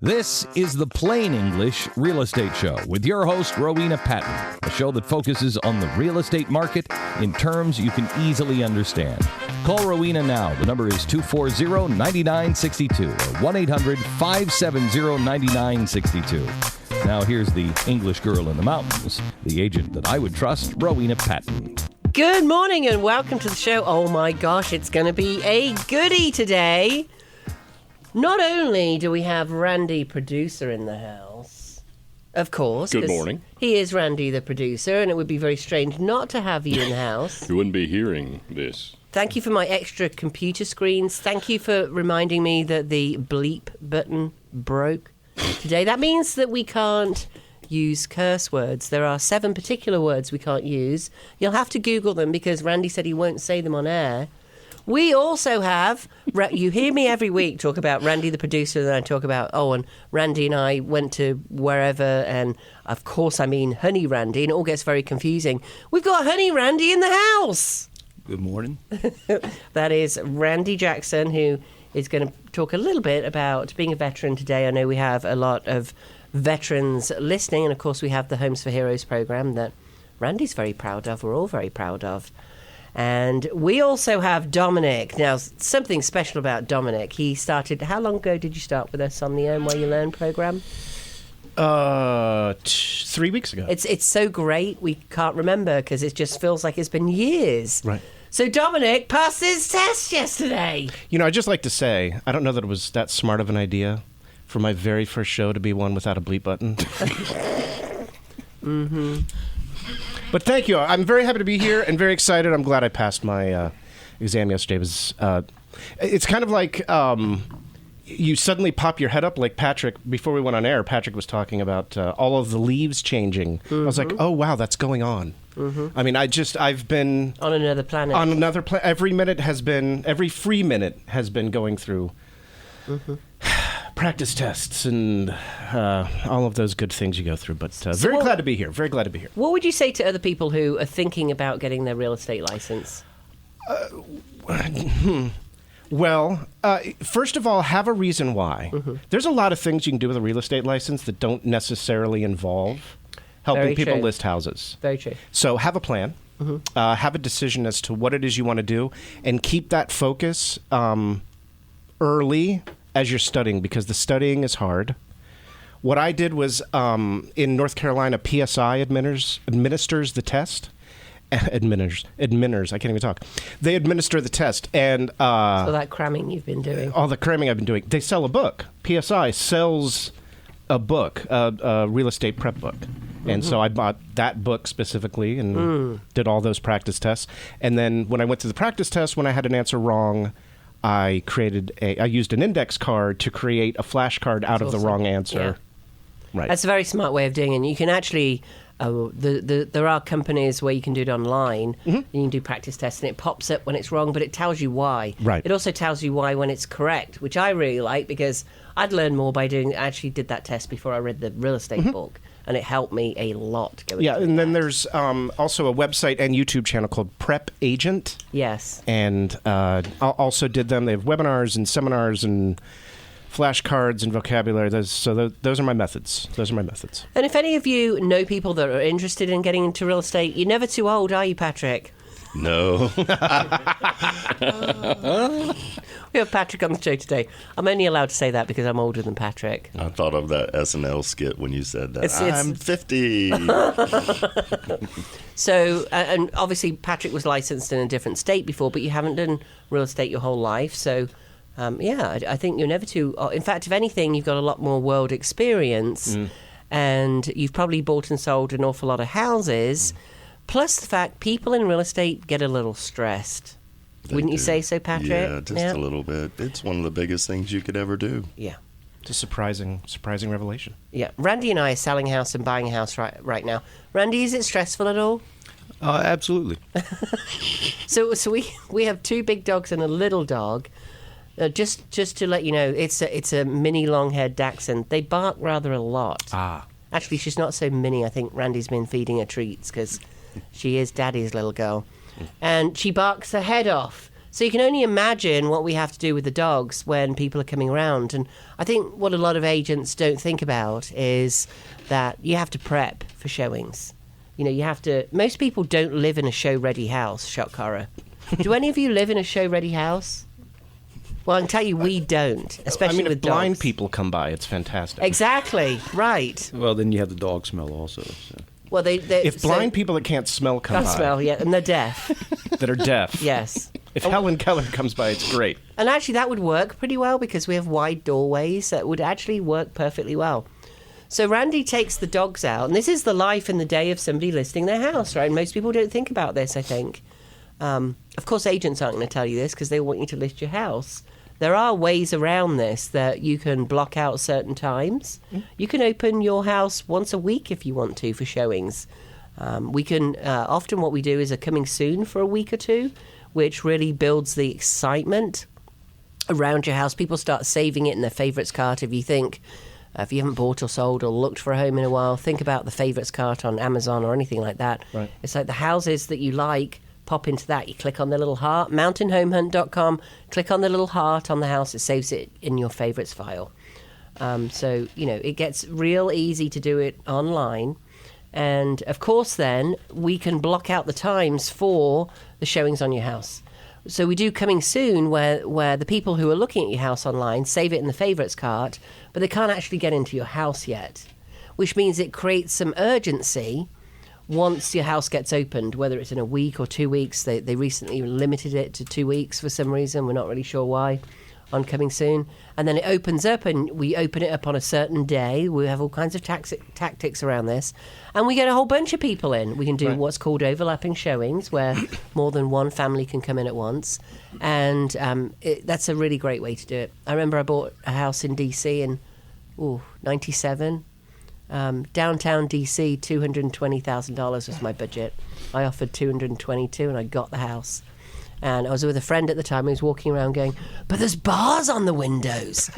This is the Plain English Real Estate Show with your host, Rowena Patton, a show that focuses on the real estate market in terms you can easily understand. Call Rowena now. The number is 240-9962 or 1-800-570-9962. Now here's the English girl in the mountains, the agent that I would trust, Rowena Patton. Good morning and welcome to the show. Oh my gosh, it's going to be a goodie today. Not only do we have Randy, producer, in the house, of course. Good morning. He is Randy, the producer, and it would be very strange not to have you in the house. You wouldn't be hearing this. Thank you for my extra computer screens. Thank you for reminding me that the bleep button broke today. That means that we can't use curse words. There are 7 particular words we can't use. You'll have to Google them because Randy said he won't say them on air. We also have, you hear me every week talk about Randy the producer, and then I talk about, and Randy and I went to wherever, and of course I mean Honey Randy, and it all gets very confusing. We've got Honey Randy in the house. Good morning. That is Randy Jackson, who is going to talk a little bit about being a veteran today. I know we have a lot of veterans listening, and of course we have the Homes for Heroes program that Randy's very proud of, we're all very proud of. And we also have Dominic. Now, something special about Dominic. He started, how long ago did you start with us on the Earn Where You Learn program? 3 weeks ago. It's so great, we can't remember because it just feels like it's been years. Right. So Dominic passed his test yesterday. You know, I'd just like to say, I don't know that it was that smart of an idea for my very first show to be one without a bleep button. Mm-hmm. But thank you. I'm very happy to be here and very excited. I'm glad I passed my exam yesterday. It's kind of like you suddenly pop your head up like Patrick. Before we went on air, Patrick was talking about all of the leaves changing. Mm-hmm. I was like, oh, wow, that's going on. Mm-hmm. I mean, I've been... On another planet. On another planet. Every free minute has been going through... Mm-hmm. Practice tests and all of those good things you go through. But very glad to be here. Very glad to be here. What would you say to other people who are thinking about getting their real estate license? Well, first of all, have a reason why. Mm-hmm. There's a lot of things you can do with a real estate license that don't necessarily involve helping people list houses. Very true. So have a plan. Mm-hmm. Have a decision as to what it is you want to do, and keep that focus early as you're studying, because the studying is hard. What I did was, in North Carolina, PSI administers the test. Administers. I can't even talk. They administer the test. And so that cramming you've been doing. All the cramming I've been doing. They sell a book. PSI sells a book, a real estate prep book. Mm-hmm. And so I bought that book specifically and did all those practice tests. And then when I went to the practice test, when I had an answer wrong, I used an index card to create a flashcard out of the wrong answer. Yeah. Right. That's a very smart way of doing it. And you can actually, there are companies where you can do it online. Mm-hmm. And you can do practice tests, and it pops up when it's wrong, but it tells you why. Right. It also tells you why when it's correct, which I really like because I'd learn more by doing. I actually did that test before I read the real estate book. And it helped me a lot. And then there's also a website and YouTube channel called Prep Agent. Yes. And I also did them. They have webinars and seminars and flashcards and vocabulary. Those are my methods. And if any of you know people that are interested in getting into real estate, you're never too old, are you, Patrick? No. We have Patrick on the show today. I'm only allowed to say that because I'm older than Patrick. I thought of that SNL skit when you said that. I'm 50. So, and obviously Patrick was licensed in a different state before, but you haven't done real estate your whole life. So, I think you're never too... In fact, if anything, you've got a lot more world experience and you've probably bought and sold an awful lot of houses. Plus the fact people in real estate get a little stressed. Wouldn't you say so, Patrick? Yeah, just a little bit. It's one of the biggest things you could ever do. Yeah. It's a surprising revelation. Yeah. Randy and I are selling a house and buying a house right now. Randy, is it stressful at all? Absolutely. So we have 2 big dogs and a little dog. Just to let you know, it's a mini long-haired Dachshund. They bark rather a lot. Actually, she's not so mini. I think Randy's been feeding her treats because she is Daddy's little girl. And she barks her head off. So you can only imagine what we have to do with the dogs when people are coming around. And I think what a lot of agents don't think about is that you have to prep for showings. You know, you have to... Most people don't live in a show-ready house, shock horror. Do any of you live in a show-ready house? Well, I can tell you we don't, especially with dogs. If blind people come by, it's fantastic. Exactly, right. Well, then you have the dog smell also. So. Well, if blind people that can't smell come by... Can't smell, yeah, and they're deaf. That are deaf. Yes. If Helen Keller comes by, it's great. And actually, that would work pretty well because we have wide doorways that would actually work perfectly well. So Randy takes the dogs out, and this is the life in the day of somebody listing their house, right? And most people don't think about this, I think. Of course, agents aren't going to tell you this because they want you to list your house. There are ways around this that you can block out certain times. You can open your house once a week if you want to for showings. We can often what we do is a coming soon for a week or two, which really builds the excitement around your house. People start saving it in their favourites cart. If you think, if you haven't bought or sold or looked for a home in a while, think about the favourites cart on Amazon or anything like that. Right. It's like the houses that you like, pop into that. You click on the little heart, mountainhomehunt.com, click on the little heart on the house. It saves it in your favourites file. So, you know, it gets real easy to do it online. And, of course, then, we can block out the times for the showings on your house. So we do coming soon where the people who are looking at your house online save it in the favourites cart, but they can't actually get into your house yet, which means it creates some urgency once your house gets opened, whether it's in a week or 2 weeks. They recently limited it to 2 weeks for some reason. We're not really sure why. On coming soon, and then it opens up, and we open it up on a certain day. We have all kinds of tactics around this, and we get a whole bunch of people in. We can do what's called overlapping showings, where more than one family can come in at once, and that's a really great way to do it. I remember I bought a house in DC in 97, downtown DC. $220,000 was my budget. I offered $222,000, and I got the house. And I was with a friend at the time who was walking around going, but there's bars on the windows.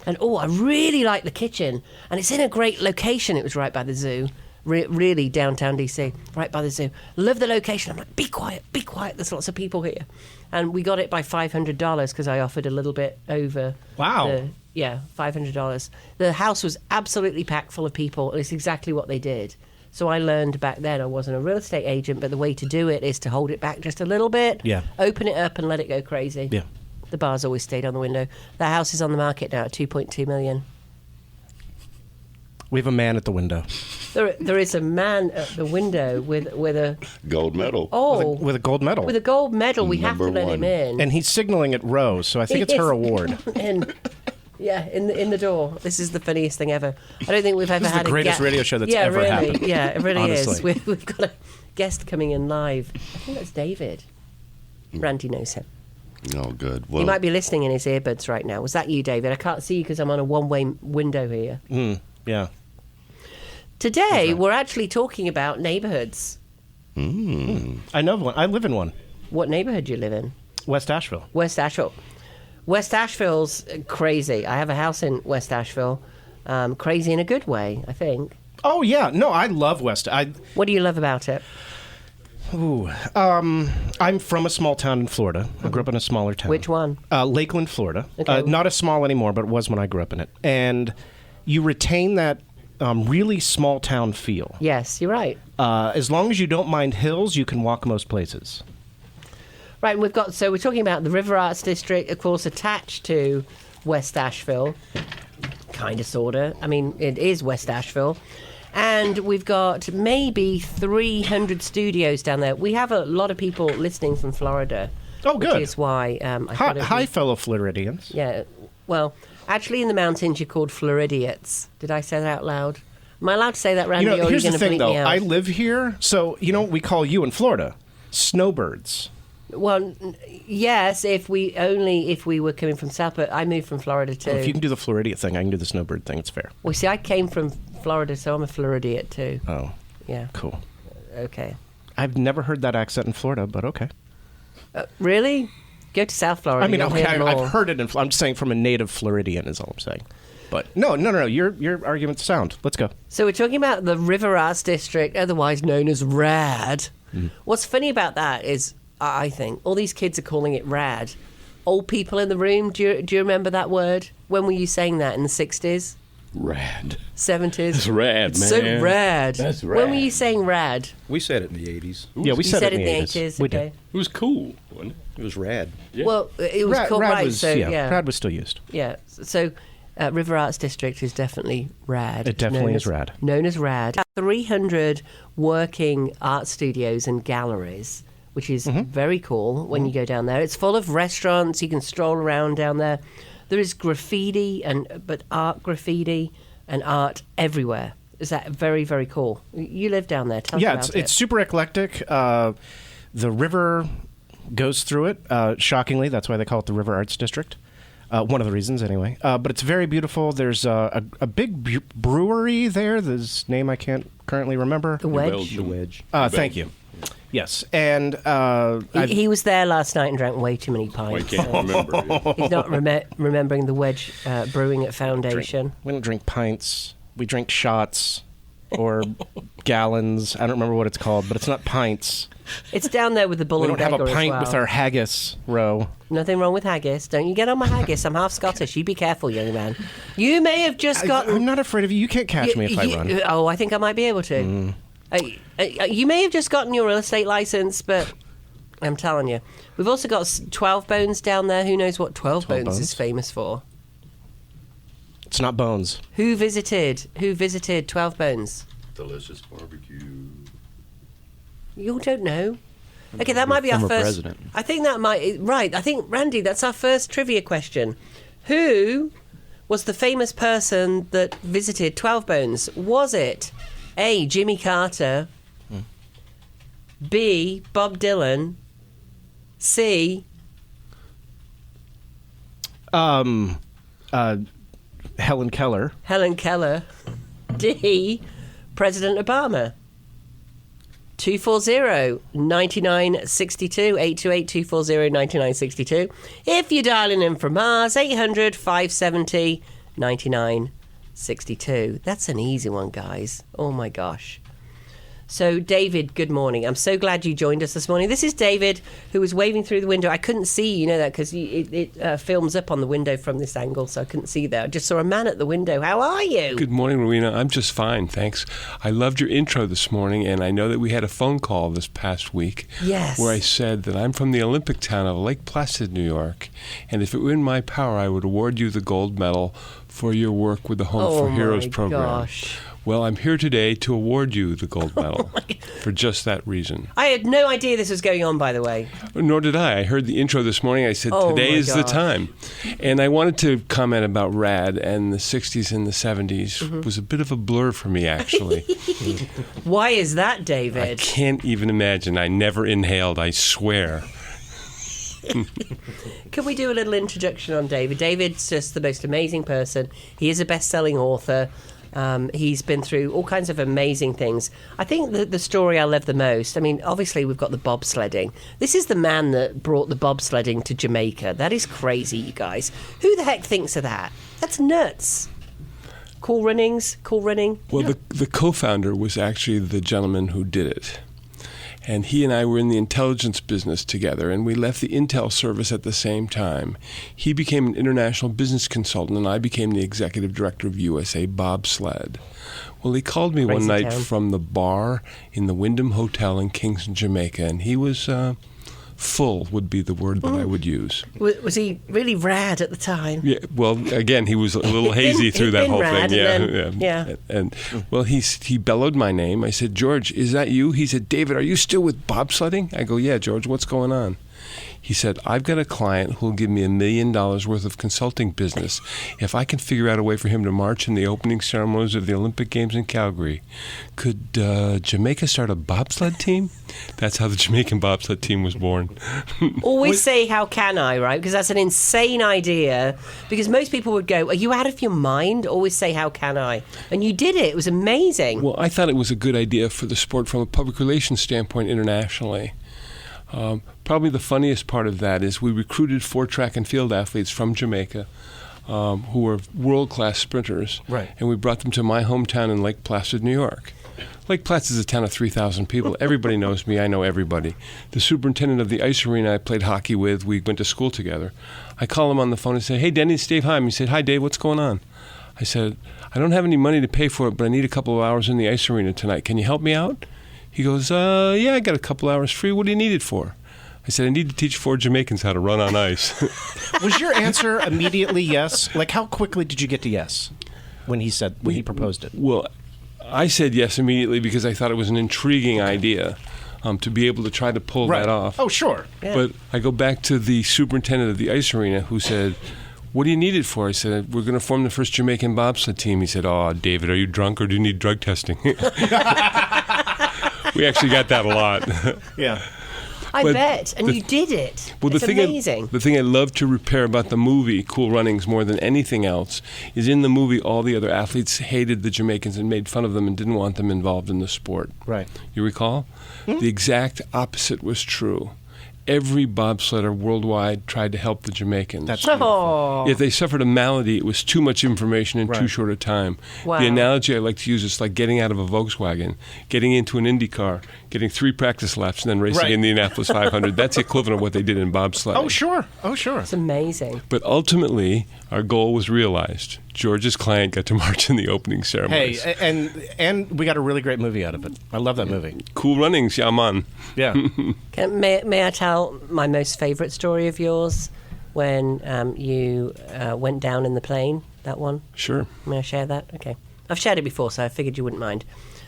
And, I really like the kitchen. And it's in a great location. It was right by the zoo. Really downtown DC, right by the zoo. Love the location. I'm like, be quiet. There's lots of people here. And we got it by $500 because I offered a little bit over. Wow. $500. The house was absolutely packed full of people. And it's exactly what they did. So I learned back then, I wasn't a real estate agent, but the way to do it is to hold it back just a little bit, open it up and let it go crazy. Yeah. The bars always stayed on the window. The house is on the market now at $2.2 million. We have a man at the window. There is a man at the window with a... Gold medal. Oh. With a gold medal. With a gold medal. We have to let him in. And he's signaling at Rose, so I think it's her award. Yeah, in the door. This is the funniest thing ever. I don't think we've ever had the greatest radio show that's ever happened. Yeah, it really honestly. is. We've got a guest coming in live. I think that's David. Randy knows him. Oh, good. Well, he might be listening in his earbuds right now. Was that you, David? I can't see you because I'm on a one-way window here. Yeah. Today, we're actually talking about neighborhoods. I know one. I live in one. What neighborhood do you live in? West Asheville. West Asheville. West Asheville's crazy. I have a house in West Asheville. Crazy in a good way, I think. Oh, yeah. No, I love West. What do you love about it? I'm from a small town in Florida. I grew up in a smaller town. Which one? Lakeland, Florida. Okay. Not as small anymore, but it was when I grew up in it. And you retain that really small town feel. Yes, you're right. As long as you don't mind hills, you can walk most places. Right, and we're talking about the River Arts District, of course, attached to West Asheville. Kind of, sort of. I mean, it is West Asheville. And we've got maybe 300 studios down there. We have a lot of people listening from Florida. Oh, good. Which is why... Hi, fellow Floridians. Yeah, well, actually in the mountains you're called Floridiates. Did I say that out loud? Am I allowed to say that, Randy, or are you going to bleep me out? I live here, so you know what we call you in Florida? Snowbirds. Well, yes, if we were coming from South, but I moved from Florida too. Well, if you can do the Floridiate thing, I can do the snowbird thing. It's fair. Well, see, I came from Florida, so I'm a Floridiate too. Oh. Yeah. Cool. Okay. I've never heard that accent in Florida, but okay. Really? Go to South Florida. I mean, I've heard it. I'm just saying from a native Floridian is all I'm saying. But no. Your argument's sound. Let's go. So we're talking about the River Arts District, otherwise known as RAD. What's funny about that is I think. All these kids are calling it rad. Old people in the room, do you remember that word? When were you saying that, in the 60s? Rad. 70s? That's rad, It's man. so rad. That's rad. When were you saying rad? We said it in the 80s. Yeah, we You said it in the 80s. We okay. did. It was cool, wasn't it? It was rad. Yeah. Well, it was called Rad right, was, so yeah. Rad was still used. Yeah, so River Arts District is definitely rad. It definitely Known is rad. Known as rad. 300 working art studios and galleries, which is very cool when you go down there. It's full of restaurants. You can stroll around down there. There is graffiti, but art graffiti and art everywhere. Is that very, very cool? You live down there. Tell us about it. It's super eclectic. The river goes through it. Shockingly, that's why they call it the River Arts District. One of the reasons, anyway. But it's very beautiful. There's a big brewery there. Whose name I can't currently remember. The Wedge. The Wedge. Thank you. Yes, and He was there last night and drank way too many pints. I can't remember. Yeah. He's not remembering the Wedge Brewing at Foundation. we don't drink pints. We drink shots or gallons. I don't remember what it's called, but it's not pints. It's down there with the bull We and don't have beggar a as pint well. with our haggis row. Nothing wrong with haggis. Don't you get on my haggis. I'm half Scottish. You be careful, young man. You may have just gotten... I'm not afraid of you. You can't catch me if I run. Oh, I think I might be able to. You may have just gotten your real estate license, but I'm telling you. We've also got 12 Bones down there. Who knows what 12 Bones is famous for? It's not bones. Who visited 12 Bones? Delicious barbecue. You all don't know. Okay, that might be our Former first. president. I think that might. Right, I think, Randy, that's our first trivia question. Who was the famous person that visited 12 Bones? Was it A, Jimmy Carter, B, Bob Dylan, C, Helen Keller. Helen Keller, D, President Obama? 240-9962, 828-240-9962. If you're dialing in from Mars, 800-570-9962. That's an easy one, guys. Oh, my gosh. So, David, good morning. I'm so glad you joined us this morning. This is David, who was waving through the window. I couldn't see, you know that, because it films up on the window from this angle, so I couldn't see that. I just saw a man at the window. How are you? Good morning, Rowena. I'm just fine, thanks. I loved your intro this morning, and I know that we had a phone call this past week Yes. where I said that I'm from the Olympic town of Lake Placid, New York, and if it were in my power, I would award you the gold medal for your work with the Home for Heroes program. Gosh. Well, I'm here today to award you the gold medal for just that reason. I had no idea this was going on, by the way. Nor did I. I heard the intro this morning. I said, Oh, today my is the gosh. time. And I wanted to comment about RAD, and the 60s and the 70s Mm-hmm. was a bit of a blur for me, actually. Why is that, I David? can't even imagine. I never inhaled, I swear. Can we do a little introduction on David? David's just the most amazing person. He is a best-selling author. He's been through all kinds of amazing things. I think the story I love the most, I mean, obviously we've got the bobsledding. This is the man that brought the bobsledding to Jamaica. That is crazy, you guys. Who the heck thinks of that? That's nuts. Cool running. Well, the co-founder was actually the gentleman who did it. And he and I were in the intelligence business together, and we left the intel service at the same time. He became an international business consultant, and I became the executive director of USA Bobsled. Well, he called me one night from the bar in the Wyndham Hotel in Kingston, Jamaica, and he was full would be the word that I would use. Was he really rad at the time? Yeah, well, again, he was a little hazy through that whole rad, thing. Yeah. And well, he bellowed my name. I said, George, is that you? He said, David, are you still with bobsledding? I go, yeah, George, what's going on? He said, I've got a client who'll give me $1 million worth of consulting business if I can figure out a way for him to march in the opening ceremonies of the Olympic Games in Calgary. Could Jamaica start a bobsled team? That's how the Jamaican bobsled team was born. Always say, how can I, right? Because that's an insane idea. Because most people would go, are you out of your mind? Always say, how can I? And you did it. It was amazing. Well, I thought it was a good idea for the sport from a public relations standpoint internationally. Probably the funniest part of that is we recruited 4 track and field athletes from Jamaica who were world-class sprinters. Right. And we brought them to my hometown in Lake Placid, New York. Lake Platts is a town of 3,000 people. Everybody knows me. I know everybody. The superintendent of the ice arena I played hockey with, we went to school together. I call him on the phone and say, "Hey, Denny, it's Dave Heim." He said, "Hi, Dave, what's going on?" I said, "I don't have any money to pay for it, but I need a couple of hours in the ice arena tonight. Can you help me out?" He goes, "Yeah, I got a couple hours free. What do you need it for?" I said, "I need to teach 4 Jamaicans how to run on ice." Was your answer immediately yes? Like, how quickly did you get to yes when he proposed it? Well, I said yes immediately because I thought it was an intriguing idea to be able to try to pull that off. Oh, sure. Yeah. But I go back to the superintendent of the ice arena who said, "What do you need it for?" I said, "We're going to form the first Jamaican bobsled team." He said, "Oh, David, are you drunk or do you need drug testing?" We actually got that a lot. Yeah. I bet. And you did it. Well, it's amazing. The thing I love to repair about the movie Cool Runnings more than anything else is in the movie all the other athletes hated the Jamaicans and made fun of them and didn't want them involved in the sport. Right. You recall? The exact opposite was true. Every bobsledder worldwide tried to help the Jamaicans. That's If they suffered a malady, it was too much information in too short a time. Wow. The analogy I like to use is like getting out of a Volkswagen, getting into an Indy car, getting 3 practice laps, and then racing Right. Indianapolis 500. That's the equivalent of what they did in bobsledding. Oh, sure. Oh, sure. It's amazing. But ultimately, our goal was realized. George's client got to march in the opening ceremonies. Hey, and we got a really great movie out of it. I love that movie. Cool Runnings, yeah, man. Yeah. May I tell my most favourite story of yours when you went down in the plane, that one? Sure. May I share that? Okay. I've shared it before, so I figured you wouldn't mind.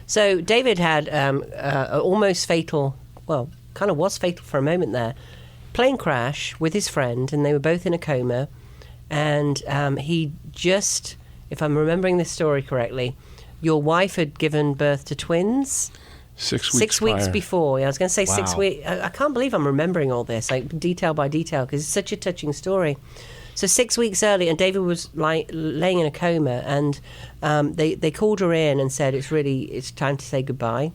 So David had an almost fatal, well, kind of was fatal for a moment there, plane crash with his friend, and they were both in a coma. And he just, if I'm remembering this story correctly, your wife had given birth to twins 6 weeks 6 weeks prior. before. Yeah, I was going to say 6 Wow. weeks. I can't believe I'm remembering all this, like detail by detail, because it's such a touching story. So 6 weeks early, and David was laying in a coma, and they called her in and said it's time to say goodbye.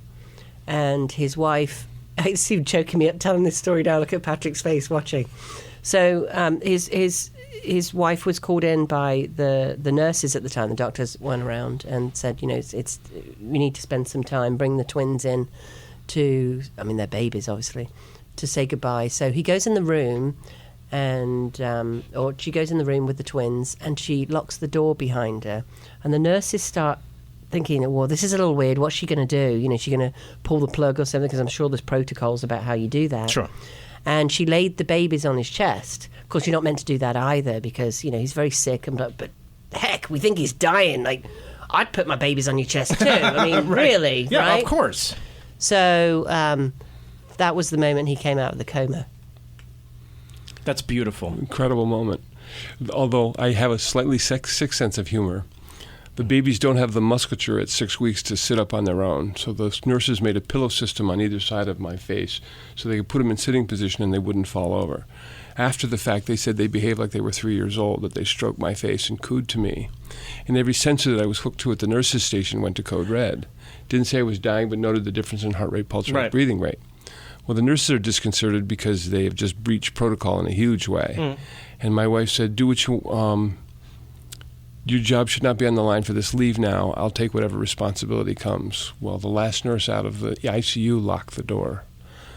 And his wife, I see him choking me up telling this story now. Look at Patrick's face watching. So his wife was called in by the nurses at the time. The doctors went around and said, it's we need to spend some time, bring the twins in they're babies, obviously, to say goodbye. So he goes in the room, or she goes in the room with the twins, and she locks the door behind her. And the nurses start thinking, well, this is a little weird. What's she going to do? Is she going to pull the plug or something? Because I'm sure there's protocols about how you do that. Sure. And she laid the babies on his chest. Of course, you're not meant to do that either because, he's very sick. But heck, we think he's dying. Like, I'd put my babies on your chest too. I mean, really, Yeah, right? of course. So that was the moment he came out of the coma. That's beautiful. Incredible moment. Although I have a slightly sick sense of humor. The babies don't have the musculature at 6 weeks to sit up on their own, so the nurses made a pillow system on either side of my face so they could put them in sitting position and they wouldn't fall over. After the fact, they said they behaved like they were 3 years old, that they stroked my face and cooed to me. And every sensor that I was hooked to at the nurses' station went to code red. Didn't say I was dying, but noted the difference in heart rate, pulse rate, Right. breathing rate. Well, the nurses are disconcerted because they have just breached protocol in a huge way. And my wife said, do what you... your job should not be on the line for this. Leave now. I'll take whatever responsibility comes. Well, the last nurse out of the ICU locked the door.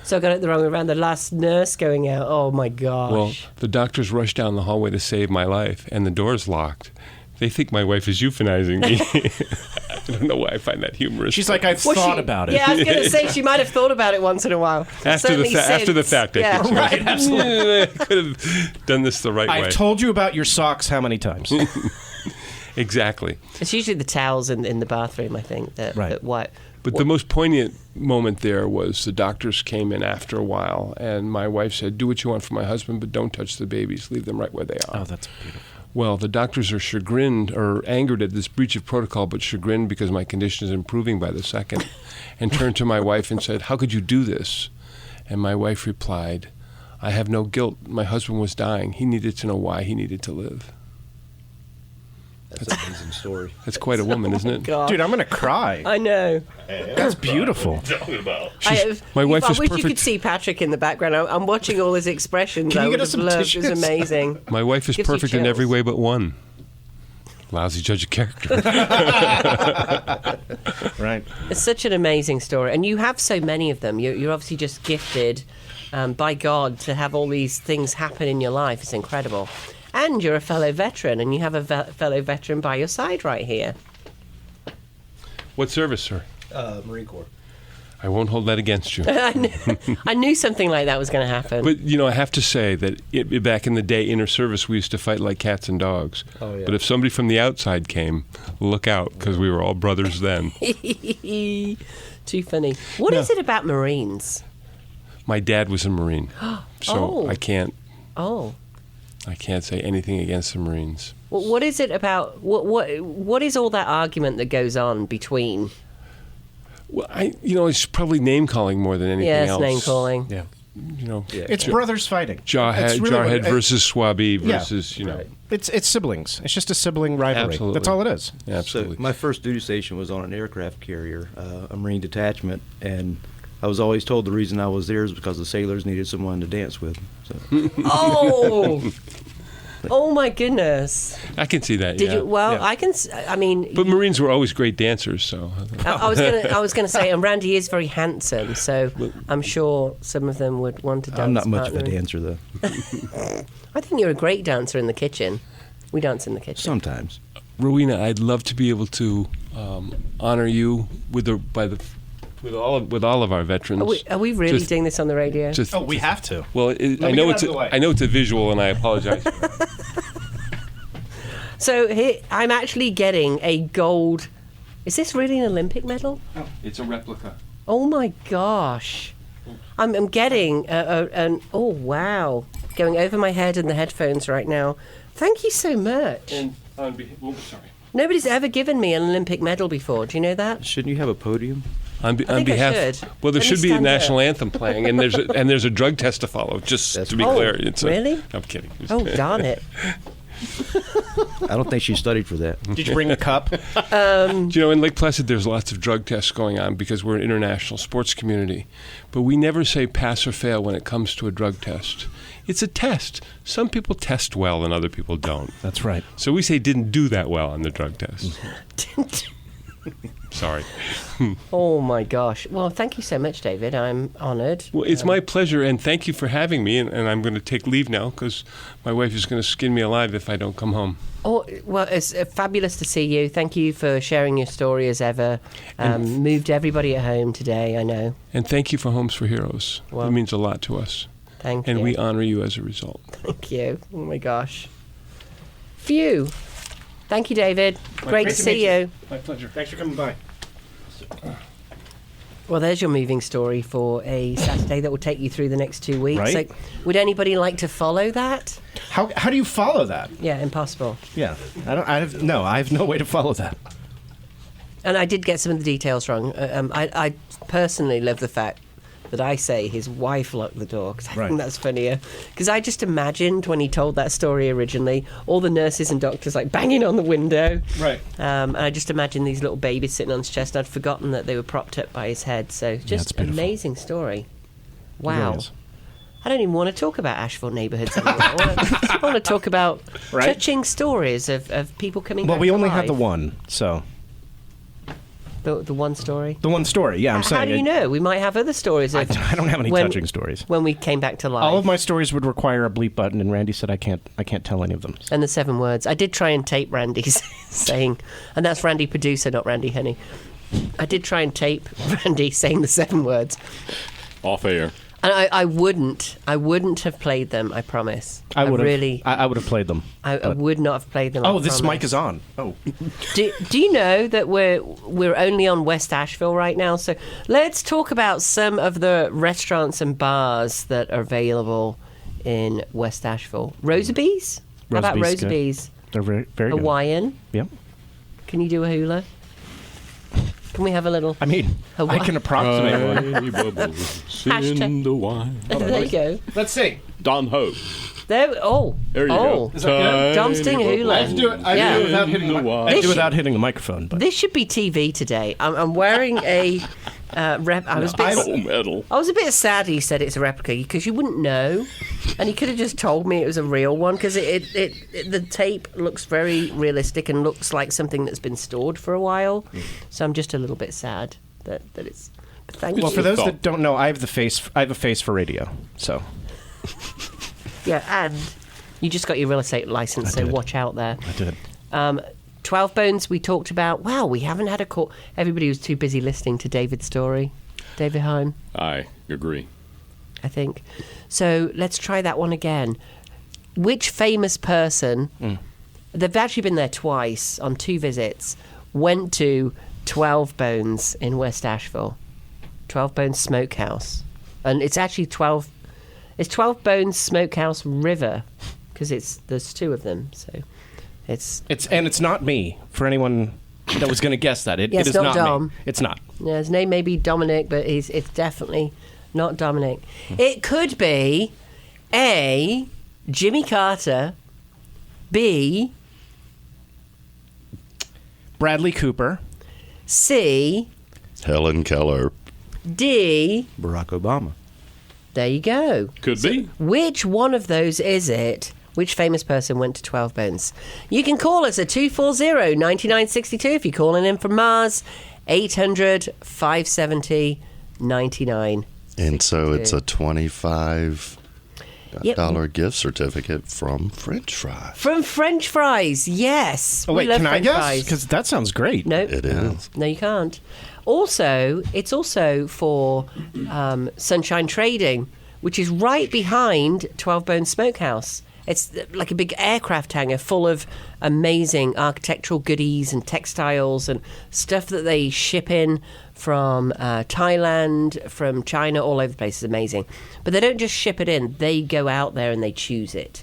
So I got it the wrong way around. The last nurse going out. Oh, my gosh. Well, the doctors rushed down the hallway to save my life, and the door's locked. They think my wife is euthanizing me. I don't know why I find that humorous. She's like, I've thought about it. Yeah, I was going to say she might have thought about it once in a while. after the fact, I think so. Right, absolutely. I could have done this the right way. I've told you about your socks how many times? Exactly. It's usually the towels in the bathroom, I think, that wipe. But the most poignant moment there was the doctors came in after a while, and my wife said, do what you want for my husband, but don't touch the babies. Leave them right where they are. Oh, that's beautiful. Well, the doctors are chagrined or angered at this breach of protocol, but chagrined because my condition is improving by the second, and turned to my wife and said, how could you do this? And my wife replied, I have no guilt. My husband was dying. He needed to know why he needed to live. That's an amazing story. That's quite a woman, isn't it? God. Dude, I'm going to cry. I know. That's beautiful. My wife I is wish perfect. you could see Patrick in the background. I'm watching all his expressions. Can you I get would us have some loved. tissues? It was amazing. My wife is Gives you perfect in every chills. way but one. Lousy judge of character. Right. It's such an amazing story. And you have so many of them. You're obviously just gifted by God to have all these things happen in your life. It's incredible. And you're a fellow veteran, and you have a fellow veteran by your side right here. What service, sir? Marine Corps. I won't hold that against you. I knew something like that was going to happen. But, I have to say that back in the day, inter-service, we used to fight like cats and dogs. Oh, yeah. But if somebody from the outside came, look out, because we were all brothers then. Too funny. What is it about Marines? My dad was a Marine, so Oh. I can't say anything against the Marines. Well, what is it about? What is all that argument that goes on between? Well, it's probably name calling more than anything Yes, else. name calling. Yeah. Yeah. It's brothers fighting. Jarhead versus Swabi versus, Right. It's siblings. It's just a sibling rivalry. Absolutely. That's all it is. Absolutely. So my first duty station was on an aircraft carrier, a Marine detachment, and I was always told the reason I was there is because the sailors needed someone to dance with. So. Oh my goodness! I can see that. Did yeah. you? Well, Yeah. I can. I mean, But Marines were always great dancers, so. I was gonna say, and Randy is very handsome, so I'm sure some of them would want to dance. I'm not much of a partnering. dancer, though. I think you're a great dancer in the kitchen. We dance in the kitchen. Sometimes. Rowena, I'd love to be able to honor you with all of our veterans. Are we really Just- doing this on the radio? We have to. Well, I me know get it's out of the way. I know it's a visual, and I apologize. So here, I'm actually getting a gold. Is this really an Olympic medal? It's a replica. Oh my gosh! I'm getting an oh wow, going over my head in the headphones right now. Thank you so much. And sorry. Nobody's ever given me an Olympic medal before. Do you know that? Shouldn't you have a podium? On think I behalf, should. well, there Let me should be a stand national up. anthem playing, and there's a drug test to follow. Just to be Oh, clear, it's really? I'm kidding. Oh darn it! I don't think she studied for that. Did you bring a cup? In Lake Placid, there's lots of drug tests going on because we're an international sports community. But we never say pass or fail when it comes to a drug test. It's a test. Some people test well and other people don't. That's right. So we say didn't do that well on the drug test. Sorry. Oh my gosh! Well, thank you so much, David. I'm honoured. Well, it's my pleasure, and thank you for having me. And I'm going to take leave now because my wife is going to skin me alive if I don't come home. Oh, well, it's fabulous to see you. Thank you for sharing your story as ever. Moved everybody at home today, I know. And thank you for Homes for Heroes. Well, it means a lot to us. Thank you. And we honor you as a result. Thank you. Oh my gosh. Phew. Thank you, David. Great to see you. My pleasure. Thanks for coming by. Well, there's your moving story for a Saturday that will take you through the next 2 weeks. Right. So, would anybody like to follow that? How do you follow that? Yeah, impossible. Yeah, I have no way to follow that. And I did get some of the details wrong. I personally love the fact that I say his wife locked the door, because I Right. think that's funnier. Because I just imagined when he told that story originally, all the nurses and doctors like banging on the window. Right. And I just imagined these little babies sitting on his chest. I'd forgotten that they were propped up by his head. So it's just beautiful. amazing story. It Wow. really is. I don't even want to talk about Asheville neighbourhoods anymore. I want to talk about Right. touching stories of people coming Well, back we to only life. have the one, so The one story. the one story. Yeah, I'm saying. How do you know? We might have other stories. I Of don't have any when- touching stories. When we came back to life. All of my stories would require a bleep button, and Randy said I can't tell any of them. And the 7 words. I did try and tape Randy's saying, and that's Randy producer, not Randy Honey. I did try and tape Randy saying the 7 words. Off air. And I wouldn't have played them, I promise. I would have. Really, I would have played them. I would not have played them. Oh, I this promise. mic is on. Oh, Do you know that we're only on West Asheville right now? So let's talk about some of the restaurants and bars that are available in West Asheville. Rosabee's? How about Rosabee's good. Rosabee's? they're very good. Hawaiian? Yep. Can you do a hula? Can we have a little? I mean, Hawaii- I can approximate one. Tiny bubbles Hashtag- in the wine. There you go. Let's see. Don Ho. There. Oh. There you oh. go. Is that good? Dom's doing Tiny hula. bubbles I have to do it- I Yeah. do it without in hitting the the mic. wine. I do This it without hitting the microphone. But This should be TV today. I'm wearing a I was a bit. Gold medal. I was a bit sad he said it's a replica because you wouldn't know, and he could have just told me it was a real one because the tape looks very realistic and looks like something that's been stored for a while. So I'm just a little bit sad that it's. But thank you. Well, for those that don't know, I have a face for radio. So. Yeah, and you just got your real estate license, so watch out there. I did. 12 Bones we talked about. Wow, we haven't had a call. Everybody was too busy listening to David's story. David Heim, I agree. I think. So let's try that one again. Which famous person, they've actually been there twice on 2 visits, went to 12 Bones in West Asheville? 12 Bones Smokehouse. And it's actually 12 Bones Smokehouse River, because there's 2 of them, so... It's not me, for anyone that was going to guess that. It is not Dom. me. It's not. Yeah, his name may be Dominic, but it's definitely not Dominic. It could be A, Jimmy Carter, B, Bradley Cooper, C, Helen Keller. D, Barack Obama. there you go. Could be. Which one of those is it? Which famous person went to 12 Bones? You can call us at 240-9962 if you're calling in from Mars, 800-570-99. And so it's a $25 gift certificate from French fries. From French fries, yes. Oh, We wait, love can I French guess? fries. Because that sounds great. No, It is. no, you can't. Also, it's also for Sunshine Trading, which is right behind 12 Bones Smokehouse. It's like a big aircraft hangar full of amazing architectural goodies and textiles and stuff that they ship in from Thailand, from China, all over the place. It's amazing. But they don't just ship it in. They go out there and they choose it.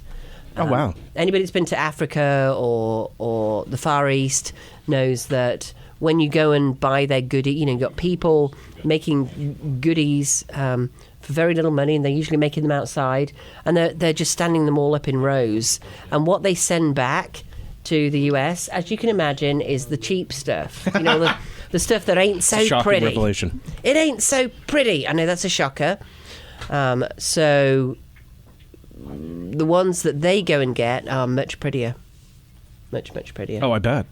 Oh, wow. Anybody that's been to Africa or the Far East knows that when you go and buy their goodie, you've got people making goodies for very little money, and they're usually making them outside, and they're just standing them all up in rows. And what they send back to the US, as you can imagine, is the cheap stuff. The stuff that ain't so Shocking pretty. revelation. It ain't so pretty. I know that's a shocker. So the ones that they go and get are much prettier. Much, much prettier. Oh, I bet.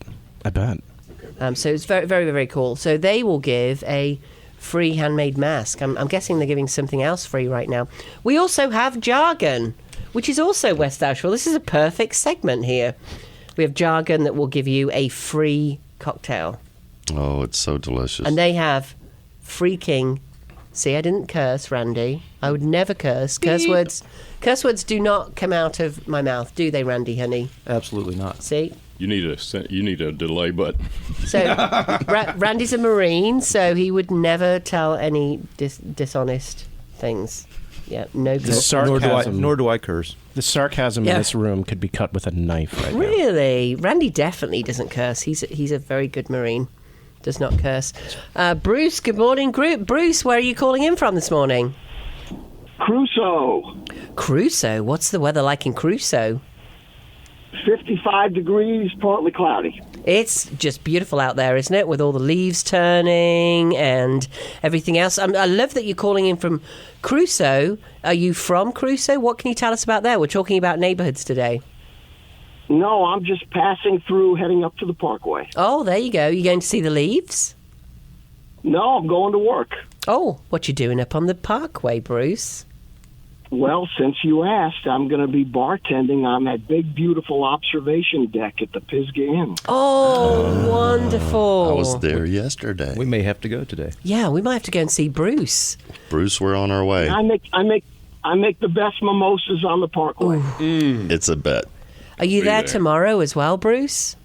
So it's very, very, very cool. So they will give a free handmade mask. I'm guessing they're giving something else free right now. We also have Jargon, which is also West Asheville. This is a perfect segment here. We have Jargon that will give you a free cocktail. Oh, it's so delicious. And they have freaking... See, I didn't curse, Randy. I would never curse. Curse words do not come out of my mouth, do they, Randy, honey? Absolutely not. See? You need a delay button. So Randy's a Marine, so he would never tell any dishonest things. Yeah, no The curse. sarcasm, Nor do I curse. the sarcasm in this room could be cut with a knife right now. Really? Randy definitely doesn't curse. He's a very good Marine. Does not curse. Bruce, good morning, group. Bruce, where are you calling in from this morning? Crusoe? What's the weather like in Crusoe? 55 degrees, partly cloudy. It's just beautiful out there, isn't it? With all the leaves turning and everything else. I love that you're calling in from Crusoe. Are you from Crusoe? What can you tell us about there? We're talking about neighborhoods today. No, I'm just passing through, heading up to the Parkway. Oh, there you go. You going to see the leaves? No, I'm going to work. Oh, what you doing up on the Parkway, Bruce? Well, since you asked, I'm going to be bartending on that big, beautiful observation deck at the Pisgah Inn. Oh, wonderful. I was there yesterday. We may have to go today. Yeah, we might have to go and see Bruce. Bruce, we're on our way. I make the best mimosas on the Parkway. It's a bet. Are you Be there there. tomorrow as well, Bruce?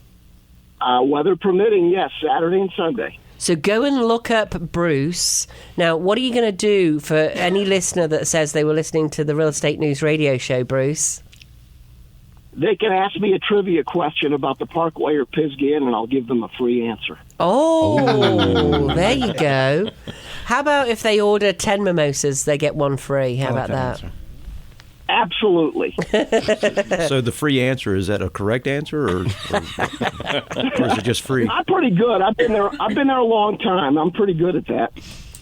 Weather permitting, yes, Saturday and Sunday. So go and look up Bruce. Now, what are you going to do for any listener that says they were listening to the Real Estate News radio show, Bruce? They can ask me a trivia question about the Parkway or Pisgah Inn, and I'll give them a free answer. Oh, there you go. How about if they order 10 mimosas, they get one free? How about that? Absolutely. So the free answer, is that a correct answer, or is it just free? I'm pretty good. I've been there a long time. I'm pretty good at that.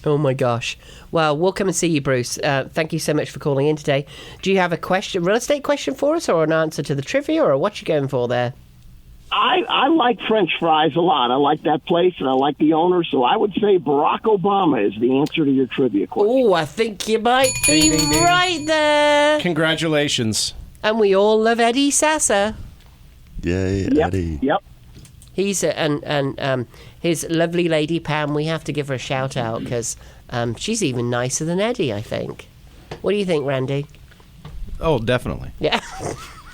Oh, my gosh. Well, we'll come and see you, Bruce. Thank you so much for calling in today. Do you have a real estate question for us, or an answer to the trivia, or what you going for there? I like French fries a lot. I like that place, and I like the owner, so I would say Barack Obama is the answer to your trivia question. Oh, I think you might be right there. Congratulations. And we all love Eddie Sasser. Yay, Yep, Eddie. yep. He's and his lovely lady Pam. We have to give her a shout out because she's even nicer than Eddie, I think. What do you think, Randy? Oh, definitely. Yeah.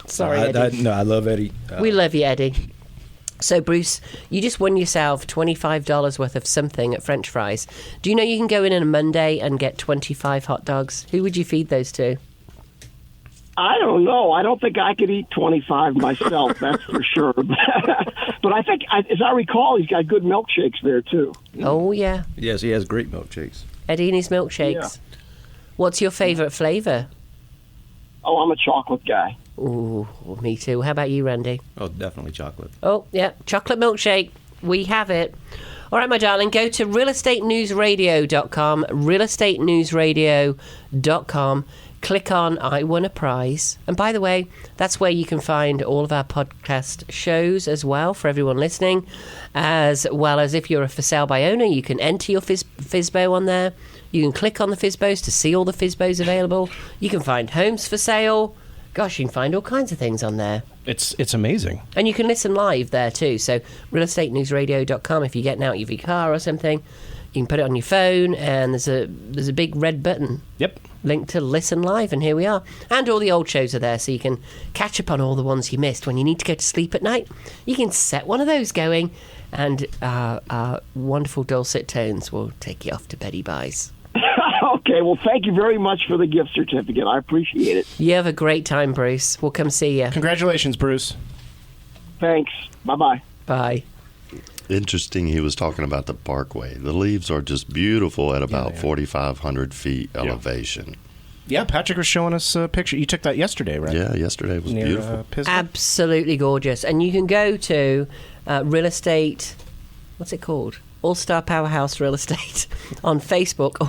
Sorry, Eddie. I love Eddie. We love you, Eddie. So, Bruce, you just won yourself $25 worth of something at French fries. Do you know you can go in on a Monday and get 25 hot dogs? Who would you feed those to? I don't know. I don't think I could eat 25 myself, that's for sure. But I think, as I recall, he's got good milkshakes there, too. Oh, yeah. Yes, he has great milkshakes. Eddie and his milkshakes. Yeah. What's your favourite flavour? Oh, I'm a chocolate guy. Ooh, me too. How about you, Randy? Oh, definitely chocolate. Oh, yeah, chocolate milkshake. We have it. All right, my darling, go to realestateenewsradio.com, realestateenewsradio.com. Click on I Won a Prize. And by the way, that's where you can find all of our podcast shows as well for everyone listening. As well as if you're a for sale by owner, you can enter your FISBO on there. You can click on the FISBOs to see all the FISBOs available. You can find homes for sale. Gosh, you can find all kinds of things on there. It's amazing. And you can listen live there too. So realestateenewsradio.com, if you're getting out of your car or something, you can put it on your phone and there's a big red button. Yep. Link to listen live, and here we are. And all the old shows are there, so you can catch up on all the ones you missed. When you need to go to sleep at night, you can set one of those going, and our wonderful dulcet tones will take you off to beddy byes. Okay, well, thank you very much for the gift certificate. I appreciate it. You have a great time, Bruce. We'll come see you. Congratulations, Bruce. Thanks. Bye-bye. Bye. Interesting, he was talking about the parkway. The leaves are just beautiful at about 4,500 feet elevation. Yeah, Patrick was showing us a picture. You took that yesterday, right? Yeah, yesterday was Near, beautiful. Absolutely gorgeous. And you can go to real estate, what's it called? All-Star Powerhouse Real Estate on Facebook.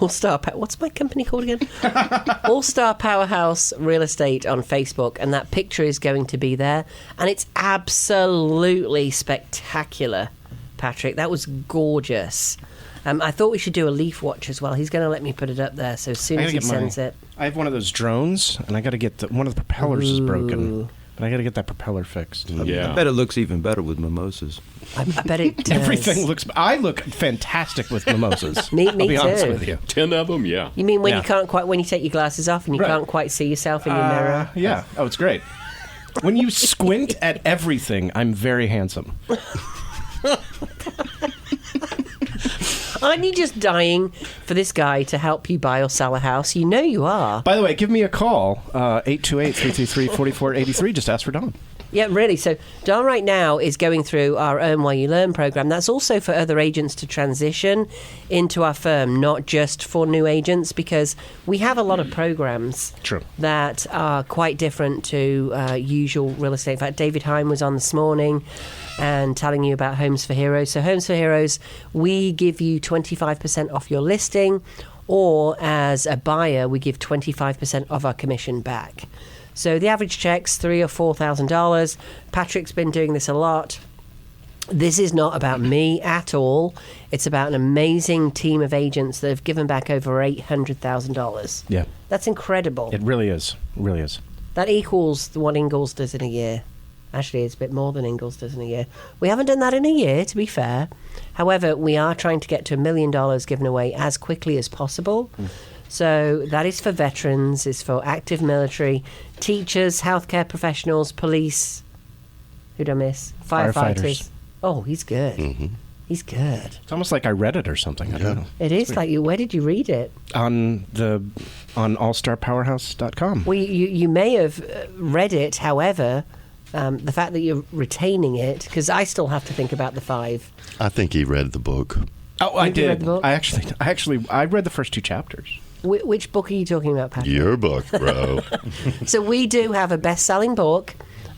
What's my company called again? All-Star Powerhouse Real Estate on Facebook, and that picture is going to be there. And it's absolutely spectacular, Patrick. That was gorgeous. I thought we should do a leaf watch as well. He's going to let me put it up there, so as soon as he sends it. I have one of those drones, and I got to get one of the propellers is broken. But I got to get that propeller fixed. Yeah. I bet it looks even better with mimosas. I bet it does. Everything looks... I look fantastic with mimosas. Me I'll be honest too. with you. 10 of them, yeah. You mean when you can't quite... When you take your glasses off and you can't quite see yourself in your mirror? Yeah. Oh, it's great. When you squint at everything, I'm very handsome. Aren't you just dying for this guy to help you buy or sell a house? You know you are. By the way, give me a call, 828-333-4483. Just ask for Don. Yeah, really. So Don right now is going through our Earn While You Learn program. That's also for other agents to transition into our firm, not just for new agents, because we have a lot of programs that are quite different to usual real estate. In fact, David Heim was on this morning and telling you about Homes for Heroes. So Homes for Heroes, we give you 25% off your listing, or as a buyer, we give 25% of our commission back. So the average check's $3,000 or $4,000. Patrick's been doing this a lot. This is not about me at all. It's about an amazing team of agents that have given back over $800,000. Yeah. That's incredible. It really is. It really is. That equals what Ingalls does in a year. Actually, it's a bit more than Ingalls does in a year. We haven't done that in a year, to be fair. However, we are trying to get to $1 million given away as quickly as possible. So that is for veterans, it's for active military, teachers, healthcare professionals, police, who'd I miss? Firefighters. Oh, he's good. Mm-hmm. He's good. It's almost like I read it or something. I don't know. It is like you. Where did you read it? On allstarpowerhouse.com. Well, you may have read it. However, the fact that you're retaining it, because I still have to think about the 5. I think he read the book. Oh, I did. Read the book? I read the first 2 chapters. Which book are you talking about, Patrick? Your book, bro. So we do have a best-selling book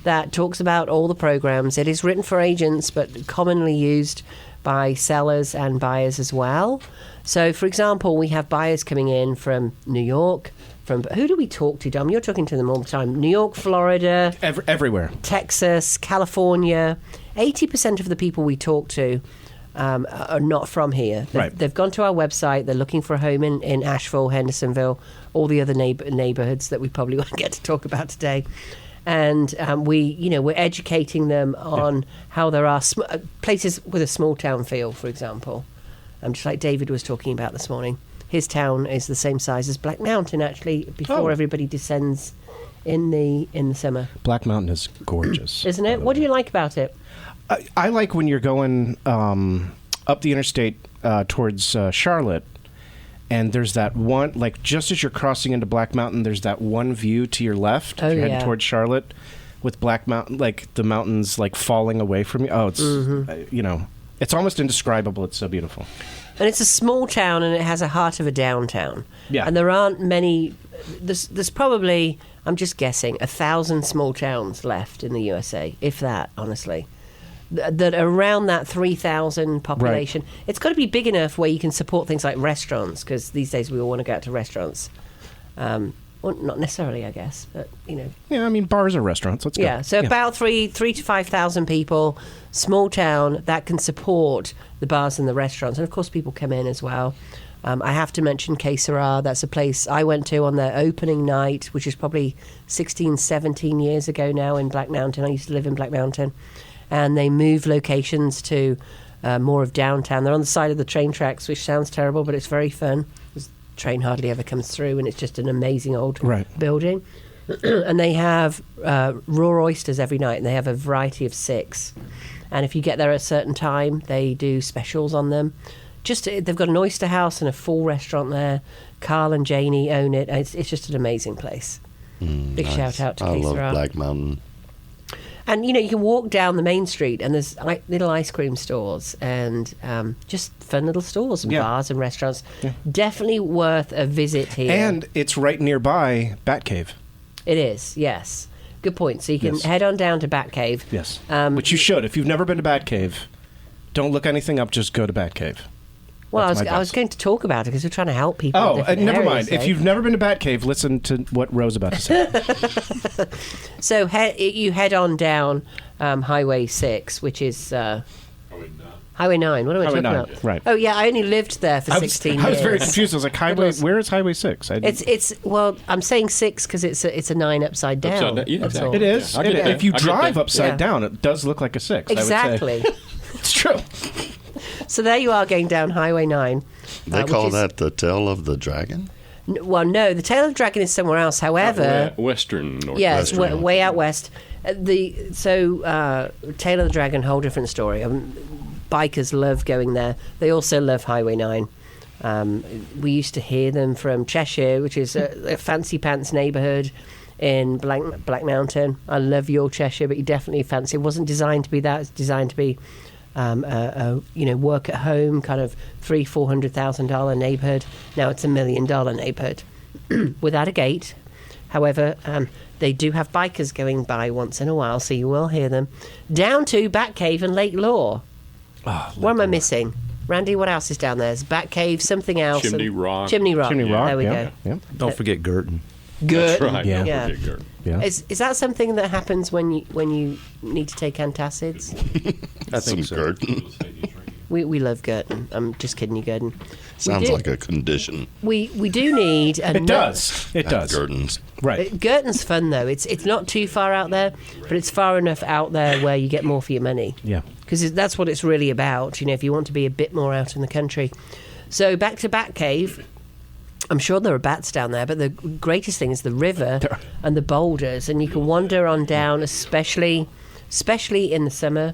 that talks about all the programs. It is written for agents, but commonly used by sellers and buyers as well. So, for example, we have buyers coming in from New York. From who do we talk to, Dom? You're talking to them all the time. New York, Florida, everywhere. Texas, California. 80% of the people we talk to are not from here. They've gone to our website. They're looking for a home in Asheville, Hendersonville, all the other neighborhoods that we probably won't get to talk about today. And we're educating them on how there are places with a small town feel, for example. Just like David was talking about this morning. His town is the same size as Black Mountain, actually, before everybody descends in the summer. Black Mountain is gorgeous. Isn't it? What do you like about it? I like when you're going up the interstate towards Charlotte, and there's that one, like just as you're crossing into Black Mountain, there's that one view to your left if you're heading towards Charlotte with Black Mountain, like the mountains like falling away from you. Oh, it's, it's almost indescribable. It's so beautiful. And it's a small town, and it has a heart of a downtown. Yeah. And there aren't many. There's probably, I'm just guessing, 1,000 small towns left in the USA, if that, honestly. That around that 3,000 population. Right. It's got to be big enough where you can support things like restaurants, because these days we all want to go out to restaurants. Well, not necessarily, I guess, but, Yeah, I mean, bars are restaurants. Let's go. Yeah, so about 3,000 to 5,000 people, small town, that can support the bars and the restaurants. And, of course, people come in as well. I have to mention Que Sera. That's a place I went to on their opening night, which is probably 16, 17 years ago now in Black Mountain. I used to live in Black Mountain. And they moved locations to more of downtown. They're on the side of the train tracks, which sounds terrible, but it's very fun. Train hardly ever comes through, and it's just an amazing old building. And they have raw oysters every night, and they have a variety of 6. And if you get there at a certain time, they do specials on them. They've got an oyster house and a full restaurant there. Carl and Janie own it. It's just an amazing place. Big shout out to Que Sera. I love Black Mountain. And, you can walk down the main street, and there's little ice cream stores and just fun little stores and bars and restaurants. Yeah. Definitely worth a visit here. And it's right nearby Batcave. It is, yes. Good point. So you can head on down to Batcave. Yes, which you should. If you've never been to Batcave, don't look anything up, just go to Batcave. Well, I was going to talk about it because we're trying to help people. Oh, never mind. If you've never been to Batcave, listen to what Ro's about to say. So you head on down Highway 6, which is Highway 9. What am I talking about? Right. Oh, yeah, I only lived there for 16 years. I was very confused. I was like, where is Highway 6? Well, I'm saying 6 because it's a 9 upside down. It is. Yeah, if you drive upside down, it does look like a 6. Exactly. I would say. It's true. So there you are going down Highway 9. They call that the Tail of the Dragon? Well, no, the Tail of the Dragon is somewhere else. However... Western North. Yeah, it's way out west. Tail of the Dragon, whole different story. Bikers love going there. They also love Highway 9. We used to hear them from Cheshire, which is a fancy pants neighbourhood in Black Mountain. I love your Cheshire, but you definitely fancy. It wasn't designed to be that. It's designed to be... work at home, kind of $300,000-$400,000 neighborhood. Now it's $1 million neighborhood without a gate. However, they do have bikers going by once in a while, so you will hear them. Down to Batcave and Lake Lore. What am I missing? Randy, what else is down there? There's Batcave, something else. Chimney Rock. Chimney Rock. There we go. Yeah. Don't forget Girton. That's right. Yeah. Don't forget Girton. Yeah. Is that something that happens when you need to take antacids? I think so. Girton. We love Girton. I'm just kidding you, Girton. Sounds like a condition. We do need... It does. Girtons. Right. Girton's fun, though. It's not too far out there, but it's far enough out there where you get more for your money. Yeah. Because that's what it's really about, if you want to be a bit more out in the country. So back to Batcave... I'm sure there are bats down there, but the greatest thing is the river and the boulders, and you can wander on down, especially in the summer.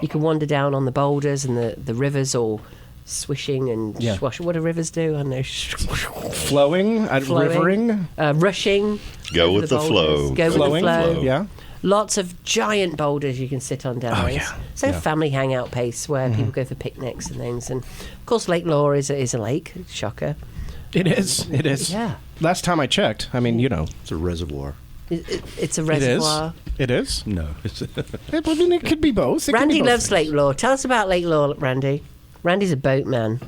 You can wander down on the boulders, and the rivers all swishing and swashing. What do rivers do? I don't know. Flowing, rivering, rushing. Go with the flow. Go with the flow. Yeah. Lots of giant boulders you can sit on down there. It's a family hangout place where people go for picnics and things. And of course, Lake Lore is a lake. Shocker. It is. Yeah. Last time I checked, It's a reservoir. It's a reservoir. It is? No. I mean, it could be both. It could Randy be both loves things. Lake Lure. Tell us about Lake Lure, Randy. Randy's a boatman.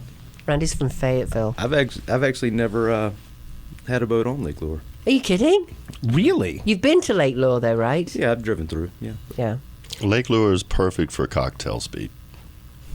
Randy's from Fayetteville. I've actually never had a boat on Lake Lure. Are you kidding? Really? You've been to Lake Lure, though, right? Yeah, I've driven through. Yeah. Yeah. Lake Lure is perfect for cocktail speed.